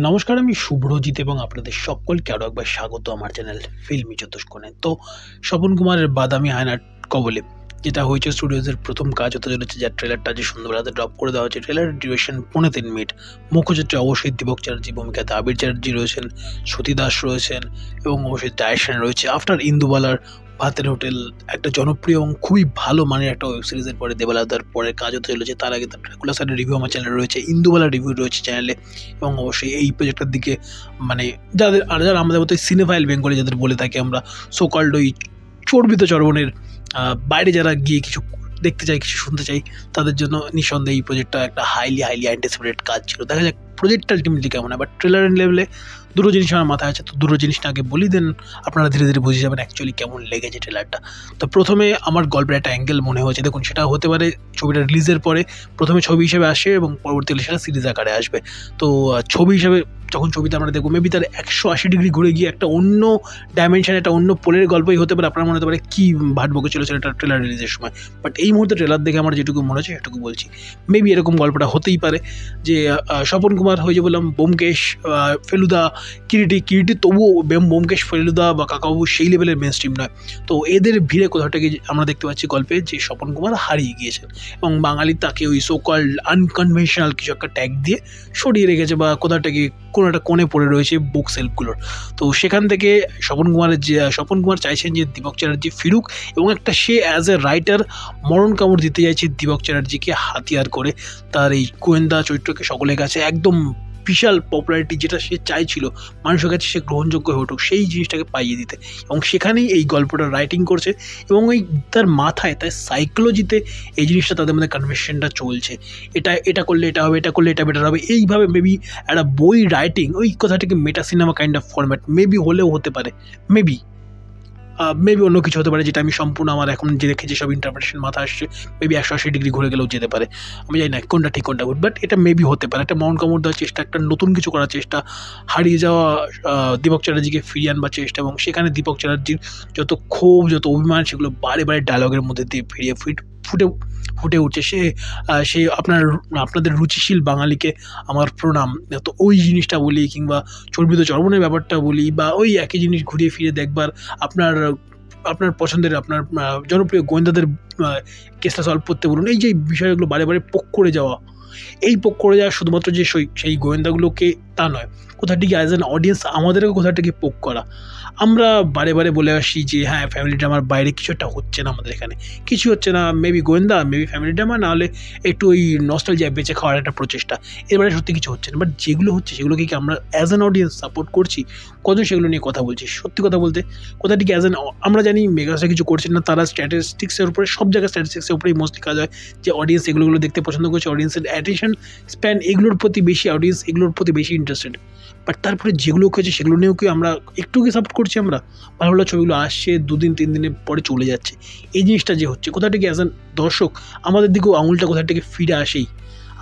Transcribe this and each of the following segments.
নমস্কার, আমি শুভ্রজিৎ এবং আপনাদের সকলকে আরও একবার স্বাগত আমার চ্যানেল ফিল্মি চতুষ্কোণে। তো স্বপন কুমারের বাদামি আয়নার কবলে যেটা হয়েছে স্টুডিওজের প্রথম কাজ হতে চলেছে, যার ট্রেলারটা যে সন্ধ্যাবেলাতে ড্রপ করে দেওয়া হচ্ছে। ট্রেলারের ডিউরেশন 3.5 মিনিট। মুখ্যচিত্রে অবশ্যই দীপক চ্যাটার্জি, ভূমিকাতে আবির চ্যাটার্জি রয়েছেন, সতী দাস রয়েছেন এবং অবশ্যই ডাইরেকশনে রয়েছে আফটার ইন্দুবালার ভাতের হোটেল, একটা জনপ্রিয় এবং খুবই ভালো মানের একটা ওয়েব সিরিজের পরে দেবালাদার পরের কাজ হতে চলেছে। তার আগে তার ড্রাকুলা স্যারের রিভিউ আমার চ্যানেলে রয়েছে, ইন্দুবালার রিভিউ রয়েছে চ্যানেলে। এবং অবশ্যই এই প্রজেক্টটার দিকে মানে যারা আমাদের মতো সিনেফাইল বেঙ্গলি যাদের বলে থাকি আমরা, সোকল্ড ওই চর্বিত চর্বণের বাইরে যারা গিয়ে কিছু দেখতে চাই, কিছু শুনতে চাই, তাদের জন্য নিঃসন্দেহে এই প্রজেক্টটা একটা হাইলি অ্যান্টিসিপেটেড কাজ ছিল। দেখা যাক প্রজেক্টটা আলটিমেটলি কেমন হয়। বাট ট্রেলারের লেভেলে দুটো জিনিস আমার মাথায় আছে, তো দুটো জিনিসটা আগে বলি, দেন আপনারা ধীরে ধীরে বুঝে যাবেন অ্যাকচুয়ালি কেমন লেগেছে ট্রেলারটা। তো প্রথমে আমার গল্পের একটা অ্যাঙ্গেল মনে হয়েছে, দেখুন সেটা হতে পারে ছবিটা রিলিজের পরে প্রথমে ছবি হিসেবে আসে এবং পরবর্তীকালে সেটা সিরিজ আকারে আসবে। তো ছবি হিসেবে যখন ছবিতে আমরা দেখবো, মেবি তার 180 ডিগ্রি ঘুরে গিয়ে একটা অন্য ডাইমেনশন, একটা অন্য পোলের গল্পই হতে পারে। আপনার মনে হতে পারে কী ভাট বকে চলেছিল এটা ট্রেলার রিলিজের সময়। বাট এই মুহূর্তে ট্রেলার দেখে আমার যেটুকু মনে হচ্ছে সেটুকু বলছি। মেবি এরকম গল্পটা হতেই পারে যে স্বপন কুমার হয়ে যে বললাম, ব্যোমকেশ, ফেলুদা, কিরিটি তবুও ব্যোমকেশ, ফেলুদা বা কাকাবাবু সেই লেভেলের মেন স্ট্রিম নয়। তো এদের ভিড়ে কোথাও থেকে আমরা দেখতে পাচ্ছি গল্পে যে স্বপন কুমার হারিয়ে গিয়েছেন এবং বাঙালি তাকে ওই সোকল্ড আনকনভেনশনাল কিছু একটা ট্যাগ দিয়ে সরিয়ে রেখেছে বা কোথাও থেকে কোনো একটা কোণে পড়ে রয়েছে বুক সেলফগুলোর। তো সেখান থেকে স্বপন কুমার চাইছেন যে দীপক চ্যাটার্জি ফিরুক এবং একটা সে অ্যাজ এ রাইটার মরণ কামড় দিতে চাইছে দীপক চ্যাটার্জিকে হাতিয়ার করে, তার এই গোয়েন্দা চরিত্রকে সকলের কাছে একদম বিশাল পপুলারিটি যেটা সে চাইছিল মানুষের কাছে সে গ্রহণযোগ্য হয়ে উঠুক, সেই জিনিসটাকে পাইয়ে দিতে। এবং সেখানেই এই গল্পটা রাইটিং করছে এবং ওই তার মাথায়, তার সাইকোলজিতে এই জিনিসটা তাদের মধ্যে কনভারসেশনটা চলছে। এটা করলে এটা হবে, এটা করলে এটা বেটার হবে, এইভাবে মেবি একটা বই রাইটিং, ওই কথাটাকে meta cinema kind of format maybe হলেও হতে পারে। মেবি অন্য কিছু হতে পারে, যেটা আমি সম্পূর্ণ আমার এখন যে দেখে যেসব ইন্টারপ্রিটেশন মাথা আসছে, মেবি 180 ডিগ্রি ঘুরে গেলেও যেতে পারে। আমি জানি না কোনটা ঠিক কোনটা ভুল, বাট এটা মেবি হতে পারে। একটা মরণ কামড় দেওয়ার চেষ্টা, একটা নতুন কিছু করার চেষ্টা, হারিয়ে যাওয়া দীপক চ্যাটার্জিকে ফিরিয়ে আনবার চেষ্টা, এবং সেখানে দীপক চ্যাটার্জির যত ক্ষোভ, যত অভিমান, সেগুলো বারে বারে ডায়লগের মধ্যে দিয়ে ফুটে উঠছে। সে আপনাদের রুচিশীল বাঙালিকে আমার প্রণাম, তো ওই জিনিসটা বলি, কিংবা চর্বিত চর্বণের ব্যাপারটা বলি, বা ওই একই জিনিস ঘুরিয়ে ফিরে দেখবার আপনার পছন্দের, আপনার জনপ্রিয় গোয়েন্দাদের কেসটা সলভ করতে বলুন, এই যে বিষয়গুলো বারে বারে পোক করে যাওয়া, শুধুমাত্র যে সেই গোয়েন্দাগুলোকে তা নয়, কোথাটিকে অ্যাজ অ্যান অডিয়েন্স আমাদেরকে কোথাটিকে পোক করা। আমরা বারে বারে বলে আসি যে হ্যাঁ, ফ্যামিলি ড্রামার বাইরে কিছু একটা হচ্ছে না, আমাদের এখানে কিছু হচ্ছে না, মেবি গোয়েন্দা, মেবি ফ্যামিলি ড্রামা, নাহলে একটু ওই নস্টালজিয়া বেঁচে খাওয়ার একটা প্রচেষ্টা, এবারে সত্যি কিছু হচ্ছে না। বাট যেগুলো হচ্ছে সেগুলোকে কি আমরা অ্যাজ অ্যান অডিয়েন্স সাপোর্ট করছি? কজন সেগুলো নিয়ে কথা বলছি? সত্যি কথা বলতে কোথাটিকে আমরা জানি মেগাস্টার কিছু করছেন না, তারা স্ট্যাটিস্টিক্সের উপরে, সব জায়গায় স্ট্যাটিস্টিক্সের উপরেই মোস্টলি কাজ হয়, যে অডিয়েন্স এগুলো দেখতে পছন্দ করছে, অডিয়েন্সের অ্যাটেনশন স্প্যান এগুলোর প্রতি বেশি, অডিয়েন্স এগুলোর প্রতি বেশি ইন্টারেস্টেড। বাট তারপরে যেগুলো হয়েছে সেগুলো নিয়েও কি আমরা একটু কি সাপোর্ট করছি? আমরা ভালো ভালো ছবিগুলো আসছে, 2 দিন 3 দিনের পরে চলে যাচ্ছে, এই জিনিসটা যে হচ্ছে, কোথা থেকে অ্যাজ অ্যান দর্শক আমাদের দিকেও আঙুলটা কোথা থেকে ফিরে আসেই।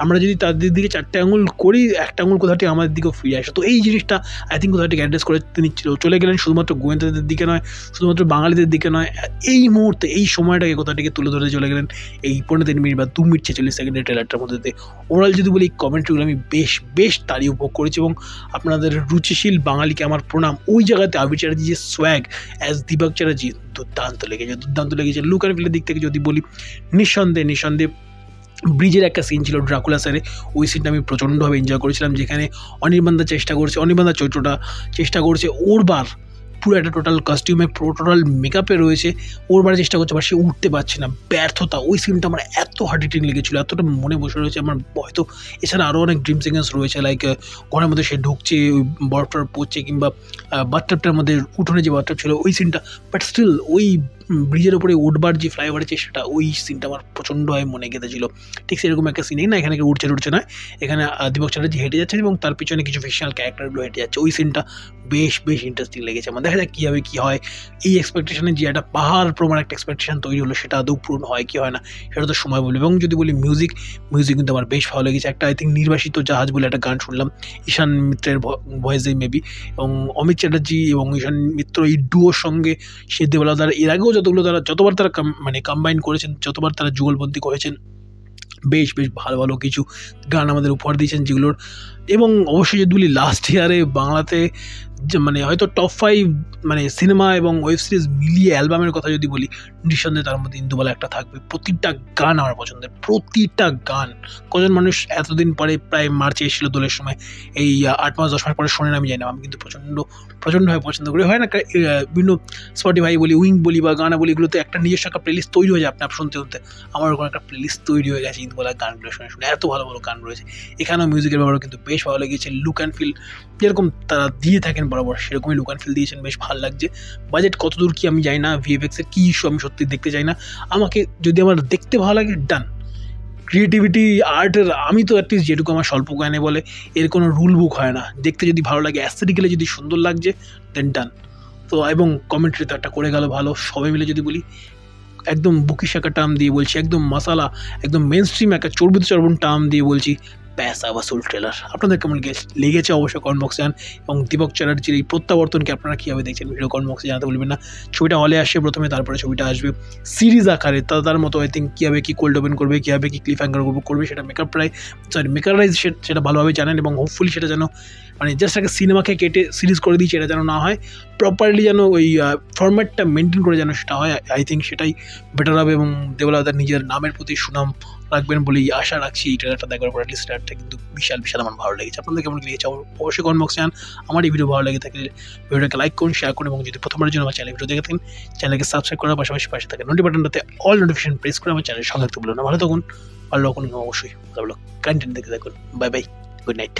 আমরা যদি তাদের দিকে 4টে আঙুল করি, একটা আঙুল কোথা থেকে আমাদের দিকেও ফিরে আসে। তো এই জিনিসটা আই থিঙ্ক কোথা থেকে অ্যাড্রেস করে তিনি চলে গেলেন, শুধুমাত্র গোয়েন্দাদের দিকে নয়, শুধুমাত্র বাঙালিদের দিকে নয়, এই মুহূর্তে এই সময়টাকে কোথা থেকে তুলে ধরে চলে গেলেন এই 15 মিনিট বা 2 মিনিট 46 সেকেন্ডের ট্রেলারটার মধ্যে দিয়ে। ওভারঅল যদি বলি, কমেন্ট্রিগুলো আমি বেশ তারই উপভোগ করেছি এবং আপনাদের রুচিশীল বাঙালিকে আমার প্রণাম। ওই জায়গাতে আবির চ্যাটার্জি যে সোয়াগ অ্যাজ দীপক চ্যাটার্জি দুর্দান্ত লেগেছে। লুক অ্যান্ড ফিলের দিক থেকে যদি বলি, নিঃসন্দেহে ব্রিজের একটা সিন ছিল ড্রাকুলা স্যারে, ওই সিনটা আমি প্রচণ্ডভাবে এনজয় করেছিলাম, যেখানে অনির্বাণদা চরিত্রটা চেষ্টা করছে ওরবার পুরো একটা টোটাল কস্টিউমে, পুরো টোটাল মেকআপে রয়েছে, ওরবার চেষ্টা করছে, বাট সে উঠতে পারছে না, ব্যর্থতা। ওই সিনটা আমার এত হার্ট হিটিং লেগেছিলো, এতটা মনে বসে রয়েছে আমার। হয়তো এছাড়া আরও অনেক ড্রিম সিকোয়েন্স রয়েছে, লাইক ঘরের মধ্যে সে ঢুকছে, ওই বরফটার পড়ছে, কিংবা বাথটাবটার মধ্যে উঠোনে যে বাথটাব ছিল ওই সিনটা। বাট স্টিল ওই ব্রিজের ওপরে উঠবার যে ফ্লাইওভারের চেষ্টাটা, ওই সিনটা আমার প্রচণ্ডভাবে মনে গেঁথেছিল। ঠিক সেরকম একটা সিনেই না, এখানে কেউ উঠছে নয়, এখানে দীপক চ্যাটার্জি হেঁটে যাচ্ছেন এবং তার পিছনে কিছু ফিকশনাল ক্যারেক্টারগুলো হেঁটে যাচ্ছে। ওই সিনটা বেশ ইন্টারেস্টিং লেগেছে আমার। দেখা যাক কীভাবে কী হয়। এই এক্সপেকটেশনে যে একটা পাহাড় প্রমাণ একটা এক্সপেকটেশন তৈরি হলো, সেটা আদৌ পূরণ হয় কি হয় না সেটা তো সময় বলবে। এবং যদি বলি মিউজিক কিন্তু আমার বেশ ভালো লেগেছে। একটা আই থিঙ্ক নির্বাসিত জাহাজ বলে একটা গান শুনলাম ঈশান মিত্রের ভয়েসে মেবি, এবং অমিত চ্যাটার্জি এবং ঈশান মিত্র এই ডুয়োর সঙ্গে সে দেবলাদার এর আগেও যতবার তারা কম্বাইন করেছেন, যতবার তারা যুগলবন্দি করেছেন, বেশ ভালো ভালো কিছু গান আমাদের উপহার দিয়েছেন যেগুলোর, এবং অবশ্যই যদি বলি লাস্ট ইয়ারে বাংলাতে যে মানে হয়তো টপ 5 মানে সিনেমা এবং ওয়েব সিরিজ মিলিয়ে অ্যালবামের কথা যদি বলি, নিঃসন্দেহে তার মধ্যে ইন্দুবালা একটা থাকবে। প্রতিটা গান আমার পছন্দের, প্রতিটা গান। কজন মানুষ এতদিন পরে প্রায় মার্চে এসেছিল দোলের সময়, এই 8 মাস 10 মাস পরে শোনেন আমি জানি না, আমি কিন্তু প্রচণ্ডভাবে পছন্দ করি। হয় না বিভিন্ন স্পটিফাই বলি, উইং বলি বা গানা বলি, এগুলোতে একটা নিজস্ব একটা প্লেলিস্ট তৈরি হয়ে যায় আপনি শুনতে আমার ওরকম একটা প্লেলিস্ট তৈরি হয়ে গেছে ইন্দুবালার গানগুলো শুনে এত ভালো ভালো গান রয়েছে। এখানেও মিউজিকের ব্যাপারেও কিন্তু বেশ ভালো লেগেছে। লুক অ্যান্ড ফিল যেরকম তারা দিয়ে থাকেন বরাবর, সেরকমই লুক অ্যান্ড ফিল দিয়েছেন, বেশ ভালো লাগছে। বাজেট কত দূর কি আমি জানি না, ভিএফএক্সের কী ইস্যু আমি সত্যি দেখতে চাই না, আমাকে যদি আমার দেখতে ভালো লাগে ডান। ক্রিয়েটিভিটি আর্টের আমি তো অ্যাটলিস্ট যেটুকু আমার স্বল্প জ্ঞানে বলে, এর কোনো রুল বুক হয় না, দেখতে যদি ভালো লাগে, অ্যাস্থেটিক্যালি যদি সুন্দর লাগছে দেন ডান। তো এবং কমেন্ট্রি তো একটা করে গেল ভালো, সবাই মিলে যদি বলি একদম বুকিশ একটা টার্ম দিয়ে বলছি, একদম মশালা, একদম মেন স্ট্রিম একটা চর্বিত চর্বণ টার্ম দিয়ে বলছি, প্যাসা ওয়াসুল ট্রেলার। আপনাদের কেমন লেগেছে অবশ্যই কমেন্ট বক্সে জানান, এবং দীপক চ্যাটার্জির এই প্রত্যাবর্তনকে আপনারা কীভাবে দেখছেন ভিডিও কমেন্ট বক্সে জানাতে বলবেন না। ছবিটা হলে আসে প্রথমে, তারপরে ছবিটা আসবে সিরিজ আকারে, তার মতো আই থিঙ্ক কীভাবে কী কোল্ড ওপেন করবে, কীভাবে কী ক্লিফ হ্যাঙ্গার করবে সেটা মেকাররাইজ সেটা ভালোভাবে জানেন, এবং হোপফুলি সেটা যেন মানে জাস্ট একটা সিনেমাকে কেটে সিরিজ করে দিচ্ছে এটা যেন না হয়, প্রপারলি যেন ওই ফরম্যাটটা মেনটেন করে যেন সেটা হয়। আই থিঙ্ক সেটাই বেটার হবে, এবং দেবলাদার নিজের নামের প্রতি সুনাম রাখবেন বলেই আশা রাখছি। এই ট্রেলারটা দেখার পর অ্যাটলিস্ট ট্রেলারটা কিন্তু বিশাল আমার ভালো লেগেছে। আপনাদের কেমন লেগেছে অবশ্যই কমেন্ট বক্সে জানান। আমার এই ভিডিও ভালো লেগে থাকলে ভিডিওটাকে লাইক করুন, শেয়ার করুন, এবং যদি প্রথমবারের জন্য আমার চ্যানেল ভিডিও দেখে থাকেন চ্যানেলকে সাবস্ক্রাইব করার পাশাপাশি পাশে থাকে নোটি বাটনটাতে অল নোটিফিকেশন প্রেস করে আমার চ্যানেলের সঙ্গে থাকতে বলুন। ভালো থাকুন, ভালো রাখুন, অবশ্যই ভালো কন্টেন্ট দেখতে থাকুন। Bye bye, good night.